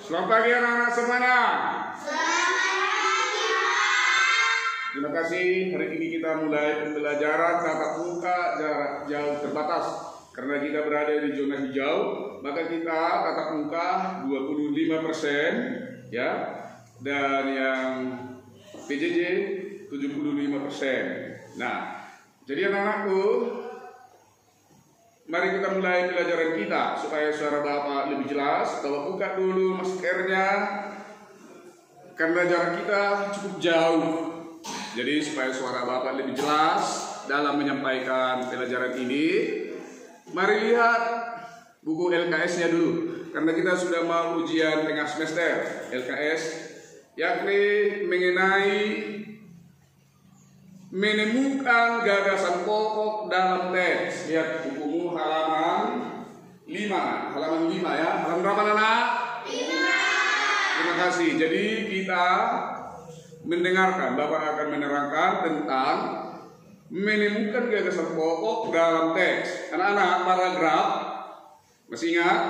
Selamat pagi anak-anak semuanya. Terima kasih. Hari ini kita mulai pembelajaran tatap muka jarak jauh terbatas. Karena kita berada di zona hijau, maka kita tatap muka 25% ya. Dan yang PJJ 75%. Nah, jadi anak-anakku, mari kita mulai pelajaran kita supaya suara Bapak lebih jelas. Kalau buka dulu maskernya, karena jarak kita cukup jauh. Jadi supaya suara Bapak lebih jelas dalam menyampaikan pelajaran ini, mari lihat buku LKS-nya dulu. Karena kita sudah mau ujian tengah semester LKS, yakni mengenai menemukan gagasan pokok dalam teks. Lihat bukumu halaman 5. Halaman 5 ya. Halaman berapa anak? 5. Terima kasih. Jadi kita mendengarkan, Bapak akan menerangkan tentang menemukan gagasan pokok dalam teks. Anak-anak, paragraf masih ingat?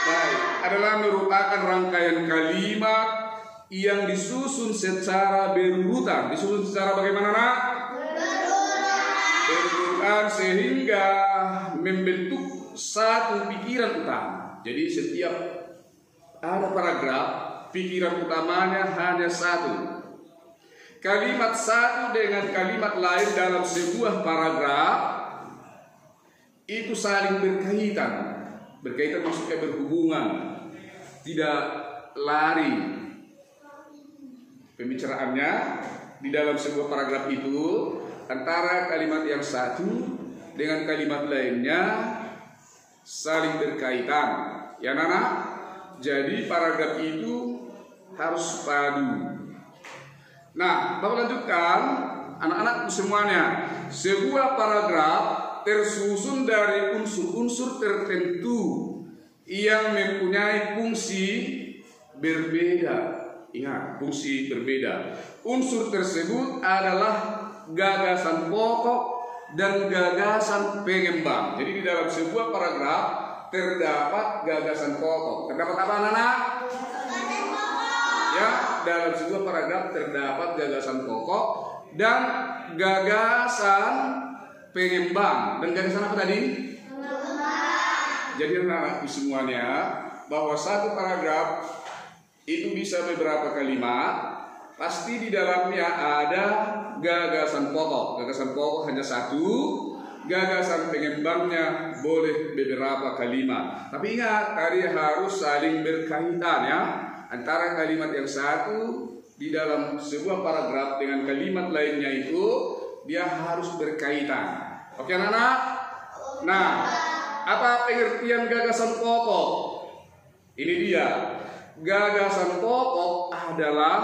Baik, adalah merupakan rangkaian kalimat yang disusun secara berurutan. Disusun secara bagaimana, nak? Berurutan sehingga membentuk satu pikiran utama. Jadi setiap ada paragraf, pikiran utamanya hanya satu. Kalimat satu dengan kalimat lain dalam sebuah paragraf itu saling berkaitan. Berkaitan maksudnya berhubungan, tidak lari. Pembicaraannya di dalam sebuah paragraf itu antara kalimat yang satu dengan kalimat lainnya saling berkaitan. Ya Nana? Jadi paragraf itu harus padu. Nah, Bapak lanjutkan anak-anak semuanya. Sebuah paragraf tersusun dari unsur-unsur tertentu yang mempunyai fungsi berbeda. Ingat, fungsi berbeda. Unsur tersebut adalah gagasan pokok dan gagasan pengembang. Jadi di dalam sebuah paragraf terdapat gagasan pokok. Terdapat apa anak-anak? Ya, dalam sebuah paragraf terdapat gagasan pokok dan gagasan pengembang. Dan gagasan apa tadi? Jadi anak-anak semuanya, bahwa satu paragraf itu bisa beberapa kalimat, pasti di dalamnya ada gagasan pokok. Gagasan pokok hanya satu, gagasan pengembangnya boleh beberapa kalimat. Tapi ingat, tadi harus saling berkaitan ya. Antara kalimat yang satu di dalam sebuah paragraf dengan kalimat lainnya itu dia harus berkaitan. Oke anak-anak? Nah, apa pengertian gagasan pokok? Ini dia. Gagasan pokok adalah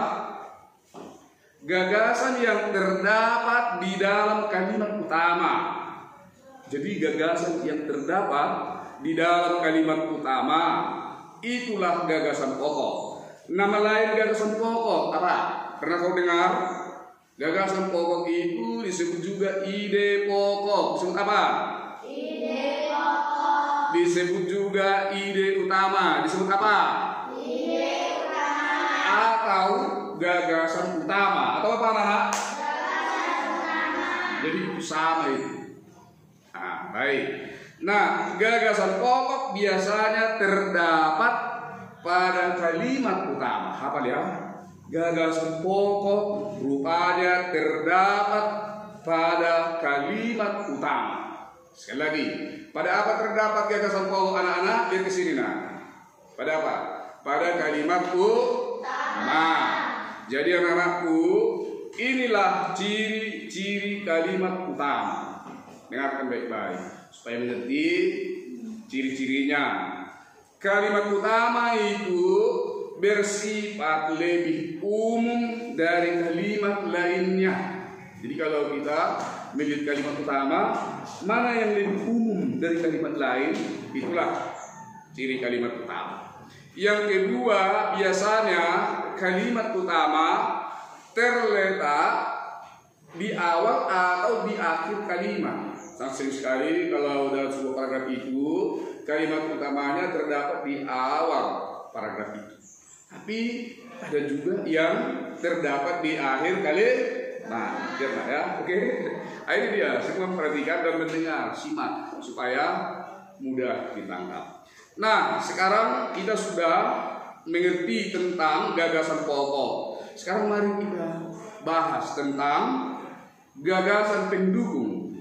gagasan yang terdapat di dalam kalimat utama. Jadi gagasan yang terdapat di dalam kalimat utama itulah gagasan pokok. Nama lain gagasan pokok apa? Pernah kau dengar? Gagasan pokok itu disebut juga ide pokok. Disebut apa? Ide pokok. Disebut juga ide utama. Disebut apa? Atau gagasan utama atau apa anak? Gagasan utama. Jadi itu sama itu. Nah, baik. Nah, gagasan pokok biasanya terdapat pada kalimat utama. Hafal ya? Gagasan pokok rupanya terdapat pada kalimat utama. Sekali lagi, pada apa terdapat gagasan pokok anak-anak? Lihat ke sini nah. Pada apa? Pada kalimat utama. Jadi anak-anakku, inilah ciri-ciri kalimat utama. Dengarkan baik-baik supaya mengerti ciri-cirinya. Kalimat utama itu bersifat lebih umum dari kalimat lainnya. Jadi kalau kita melihat kalimat utama, mana yang lebih umum dari kalimat lain, itulah ciri kalimat utama. Yang kedua, biasanya kalimat utama terletak di awal atau di akhir kalimat. Sering sekali kalau dalam sebuah paragraf itu kalimat utamanya terdapat di awal paragraf itu. Tapi ada juga yang terdapat di akhir kalimat. Ya, oke. Ini dia, semua perhatikan dan mendengar, simak supaya mudah ditangkap. Nah, sekarang kita sudah mengerti tentang gagasan pokok. Sekarang mari kita bahas tentang gagasan pendukung.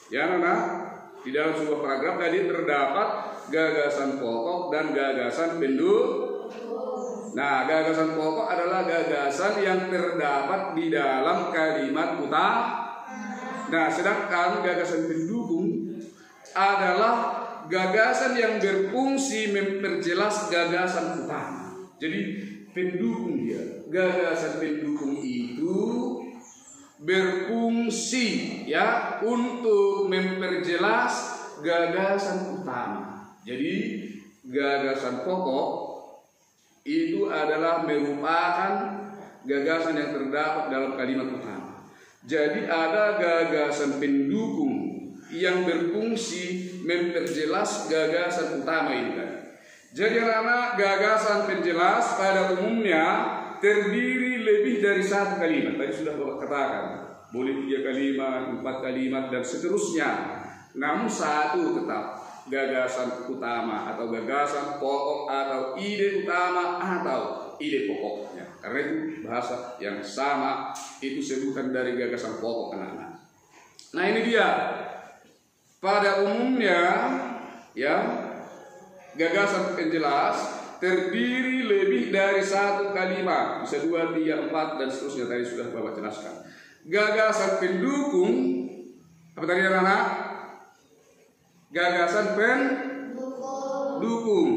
Ya, Nana, di dalam sebuah paragraf tadi terdapat gagasan pokok dan gagasan pendukung. Nah, gagasan pokok adalah gagasan yang terdapat di dalam kalimat utama. Nah, sedangkan gagasan pendukung adalah gagasan yang berfungsi memperjelas gagasan utama. Jadi pendukung dia. Gagasan pendukung itu berfungsi ya untuk memperjelas gagasan utama. Jadi gagasan pokok itu adalah merupakan gagasan yang terdapat dalam kalimat utama. Jadi ada gagasan pendukung yang berfungsi memperjelas gagasan utama ini kan. Jadi anak gagasan penjelas pada umumnya terdiri lebih dari satu kalimat. Tadi sudah Bapak katakan, boleh 3 kalimat, 4 kalimat dan seterusnya. Namun satu tetap gagasan utama atau gagasan pokok atau ide utama atau ide pokoknya. Karena itu bahasa yang sama, itu sebutan dari gagasan pokok anak-anak. Nah, ini dia. Pada umumnya ya gagasan penjelas terdiri lebih dari satu kalimat, bisa 2, 3, 4 dan seterusnya. Tadi sudah Bapak jelaskan. Gagasan pendukung apa tadi anak-anak? Gagasan pendukung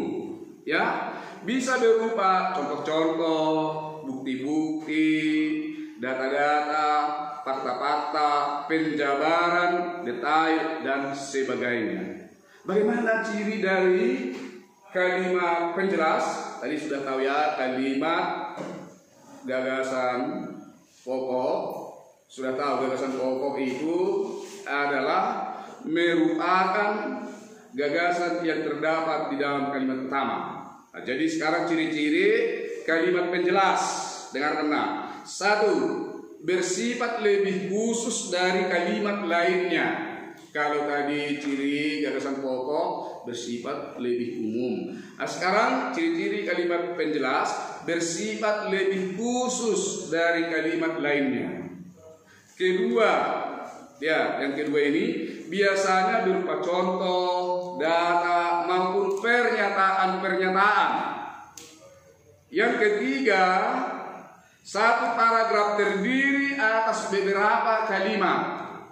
ya bisa berupa contoh-contoh, bukti-bukti, data-data, fakta-fakta, penjabaran, detail dan sebagainya. Bagaimana ciri dari kalimat penjelas? Tadi sudah tahu ya, kalimat gagasan pokok. Sudah tahu gagasan pokok itu adalah merupakan gagasan yang terdapat di dalam kalimat utama. Nah, jadi sekarang ciri-ciri kalimat penjelas. Dengarkan. 1. Bersifat lebih khusus dari kalimat lainnya. Kalau tadi ciri gagasan pokok bersifat lebih umum. Nah, sekarang ciri-ciri kalimat penjelas bersifat lebih khusus dari kalimat lainnya. Kedua, ya, yang kedua ini biasanya berupa contoh, data maupun pernyataan-pernyataan. Yang ketiga, satu paragraf terdiri atas beberapa kalimat.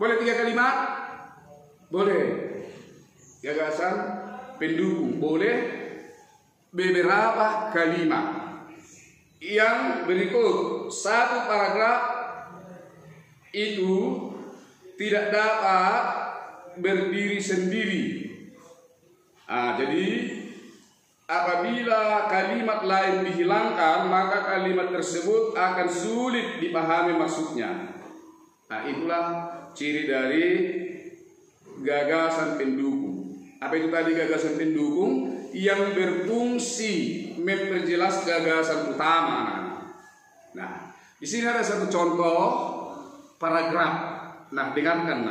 Boleh 3 kalimat? Boleh. Gagasan pendukung boleh beberapa kalimat. Yang berikut, satu paragraf itu tidak dapat berdiri sendiri. Jadi apabila kalimat lain dihilangkan, maka kalimat tersebut akan sulit dipahami maksudnya. Nah, itulah ciri dari gagasan pendukung. Apa itu tadi gagasan pendukung? Yang berfungsi memperjelas gagasan utama. Nah, di sini ada satu contoh paragraf. Nah, dengarkan.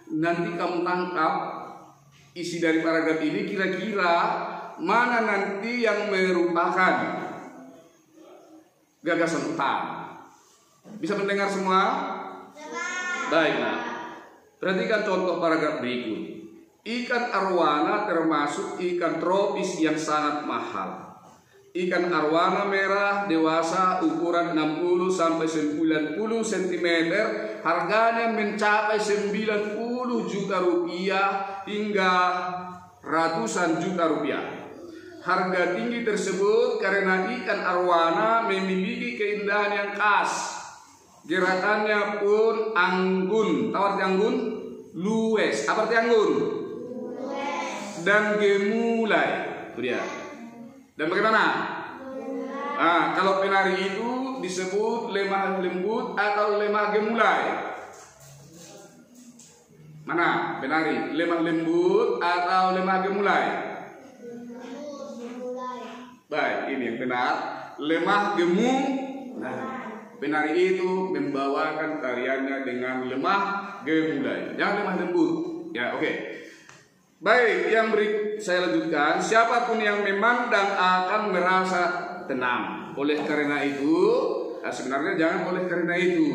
Nanti kamu tangkap isi dari paragraf ini, kira-kira mana nanti yang merupakan gagasan utama. Bisa mendengar semua? Baik. Perhatikan contoh paragraf berikut. Ikan arwana termasuk ikan tropis yang sangat mahal. Ikan arwana merah dewasa ukuran 60 sampai 90 cm, harganya mencapai 90 juta rupiah hingga ratusan juta rupiah. Harga tinggi tersebut karena ikan arwana memiliki keindahan yang khas. Gerakannya pun anggun. Tahu arti anggun? Luwes. Apa arti anggun? Luwes. Dan gemulai. Itu dia. Dan bagaimana? Kalau penari itu disebut lemah lembut atau lemah gemulai. Mana penari? Lemah lembut atau lemah gemulai? ini yang benar. Lemah, gemuk. Nah, benar itu membawakan tariannya dengan lemah gemulai. Jangan lemah lembut. Ya, oke. Baik, yang saya lanjutkan. Siapapun yang memandang akan merasa tenang. Oleh karena itu, nah sebenarnya jangan oleh karena itu.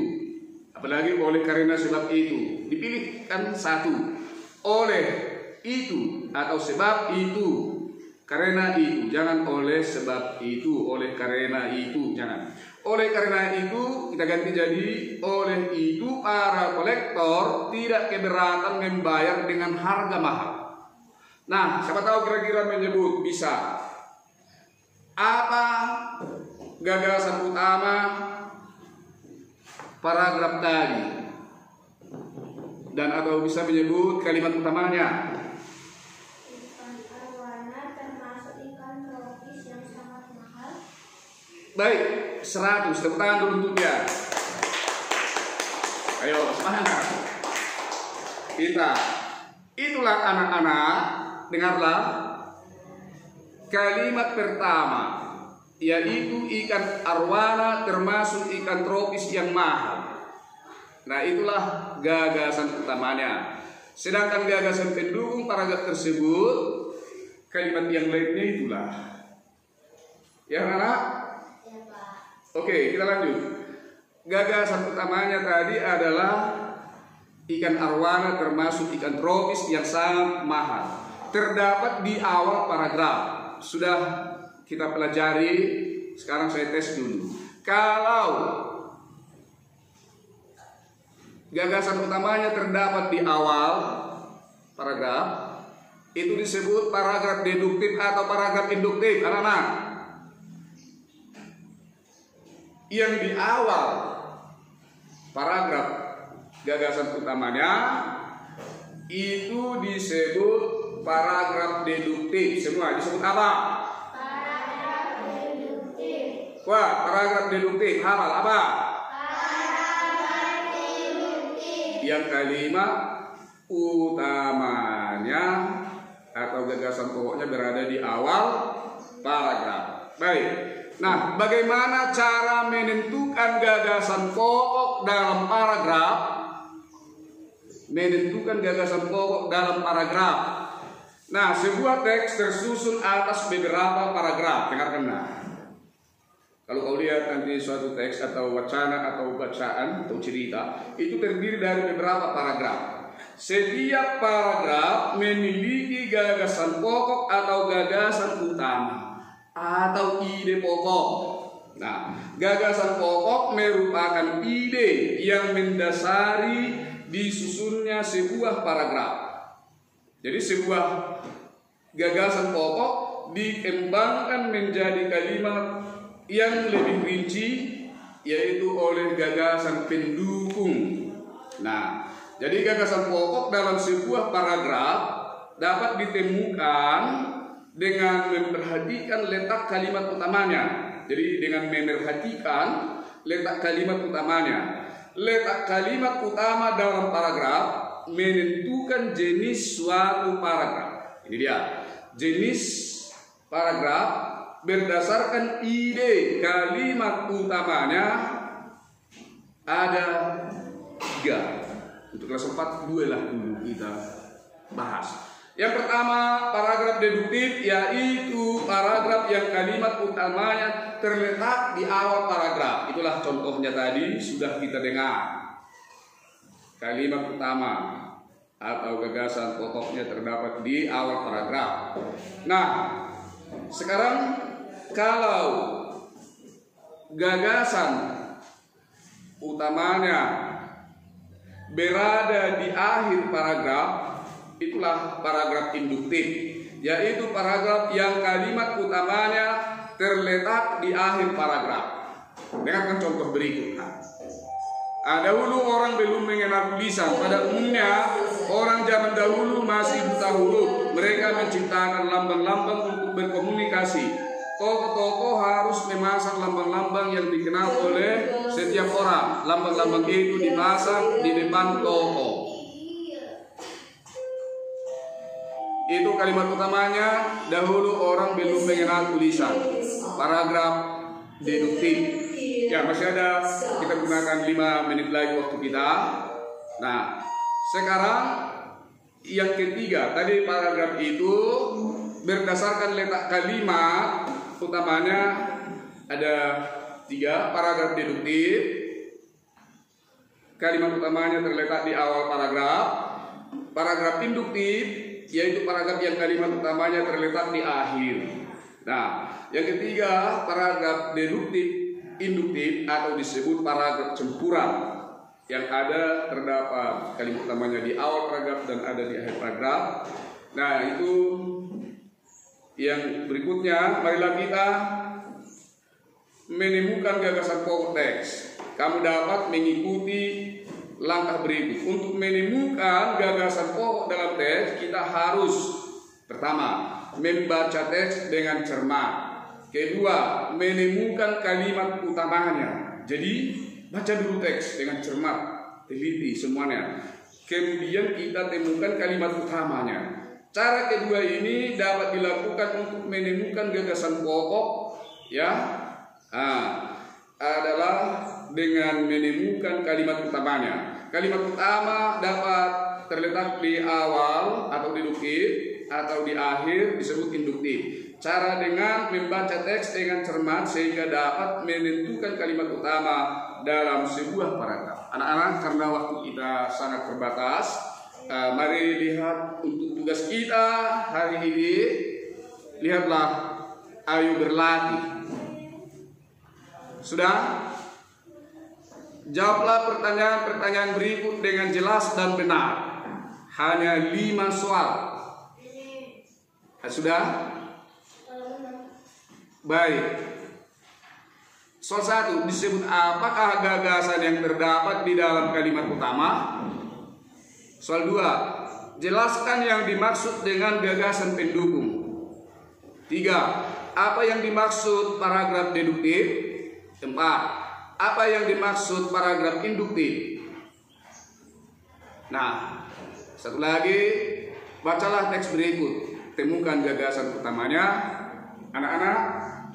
Apalagi oleh karena sebab itu. Dipilihkan satu. Oleh itu atau sebab itu. Karena itu, jangan oleh sebab itu, oleh karena itu, jangan. Oleh karena itu, kita ganti jadi oleh itu para kolektor tidak keberatan membayar dengan harga mahal. Nah, siapa tahu kira-kira menyebut bisa. Apa gagasan utama paragraf tadi? Dan atau bisa menyebut kalimat utamanya. Baik, 100. Tepuk tangan dulu untuk dia. Ayo, semangat. Kita. Itulah anak-anak, dengarlah. Kalimat pertama, yaitu ikan arwana termasuk ikan tropis yang mahal. Nah, itulah gagasan utamanya. Sedangkan gagasan pendukung paragraf tersebut, kalimat yang lainnya itulah. Ya, anak? Oke, kita lanjut. Gagasan utamanya tadi adalah ikan arwana termasuk ikan tropis yang sangat mahal. Terdapat di awal paragraf. Sudah kita pelajari. Sekarang saya tes dulu. Kalau gagasan utamanya terdapat di awal paragraf, itu disebut paragraf deduktif atau paragraf induktif, anak-anak. Yang di awal paragraf gagasan utamanya itu disebut paragraf deduktif. Semua disebut apa? Paragraf deduktif. Wah, paragraf deduktif. Hafal apa? Paragraf deduktif. Yang kalimat utamanya atau gagasan pokoknya berada di awal paragraf. Baik. Nah, bagaimana cara menentukan gagasan pokok dalam paragraf? Menentukan gagasan pokok dalam paragraf. Nah, sebuah teks tersusun atas beberapa paragraf. Dengarkan nah. Kalau kau lihat nanti suatu teks atau wacana atau bacaan atau cerita, itu terdiri dari beberapa paragraf. Setiap paragraf memiliki gagasan pokok atau gagasan utama atau ide pokok. Nah, gagasan pokok merupakan ide yang mendasari disusunnya sebuah paragraf. Jadi sebuah gagasan pokok dikembangkan menjadi kalimat yang lebih rinci, yaitu oleh gagasan pendukung. Nah, jadi gagasan pokok dalam sebuah paragraf dapat ditemukan dengan memperhatikan letak kalimat utamanya. Jadi dengan memerhatikan letak kalimat utamanya. Letak kalimat utama dalam paragraf menentukan jenis suatu paragraf. Ini dia. Jenis paragraf berdasarkan ide kalimat utamanya ada 3. Untuk kelas 4 2 lah dulu kita bahas. Yang pertama, paragraf deduktif, yaitu paragraf yang kalimat utamanya terletak di awal paragraf. Itulah contohnya tadi sudah kita dengar. Kalimat utama atau gagasan pokoknya terdapat di awal paragraf. Nah, sekarang kalau gagasan utamanya berada di akhir paragraf, itulah paragraf induktif, yaitu paragraf yang kalimat utamanya terletak di akhir paragraf. Dengarkan contoh berikut. Dahulu orang belum mengenal tulisan. Pada umumnya orang zaman dahulu masih buta huruf. Mereka menciptakan lambang-lambang untuk berkomunikasi. Tokoh-tokoh harus memasang lambang-lambang yang dikenal oleh setiap orang. Lambang-lambang itu dipasang di depan tokoh. Itu kalimat utamanya, dahulu orang belum mengenal tulisan. paragraf deduktif. Ya, masih ada, kita gunakan 5 menit lagi waktu kita. Nah, sekarang yang ketiga, tadi paragraf itu berdasarkan letak kalimat utamanya ada 3, paragraf deduktif. Kalimat utamanya terletak di awal paragraf. Paragraf induktif, yaitu paragraf yang kalimat utamanya terletak di akhir. Nah, yang ketiga, paragraf deduktif induktif atau disebut paragraf campuran, yang ada terdapat kalimat utamanya di awal paragraf dan ada di akhir paragraf. Nah, itu yang berikutnya. Marilah kita menemukan gagasan pokok teks. Kamu dapat mengikuti langkah berikut. Untuk menemukan gagasan pokok dalam teks, kita harus pertama membaca teks dengan cermat. Kedua, menemukan kalimat utamanya. Jadi, baca dulu teks dengan cermat, teliti semuanya. Kemudian kita temukan kalimat utamanya. Cara kedua ini dapat dilakukan untuk menemukan gagasan pokok, ya, adalah dengan menemukan kalimat utamanya. Kalimat utama dapat terletak di awal atau deduktif, atau di akhir disebut induktif. Cara dengan membaca teks dengan cermat sehingga dapat menentukan kalimat utama dalam sebuah paragraf. Anak-anak, karena waktu kita sangat terbatas, mari lihat untuk tugas kita hari ini. Lihatlah, ayo berlatih. Sudah? Jawablah pertanyaan-pertanyaan berikut dengan jelas dan benar. Hanya 5 soal. Sudah? Baik. Soal 1, disebut apakah gagasan yang terdapat di dalam kalimat utama? Soal 2, jelaskan yang dimaksud dengan gagasan pendukung. 3, apa yang dimaksud paragraf deduktif? 4, apa yang dimaksud paragraf induktif? Nah, satu lagi, bacalah teks berikut, temukan gagasan utamanya. Anak-anak,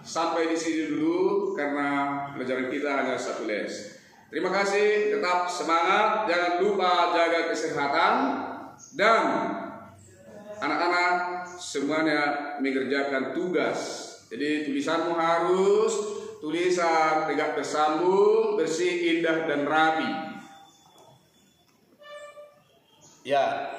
sampai di sini dulu karena pelajaran kita hanya 1 les. Terima kasih, tetap semangat, jangan lupa jaga kesehatan, dan anak-anak semuanya mengerjakan tugas. Jadi tulisanmu harus tulisan tegak bersambung, bersih, indah, dan rapi. Ya.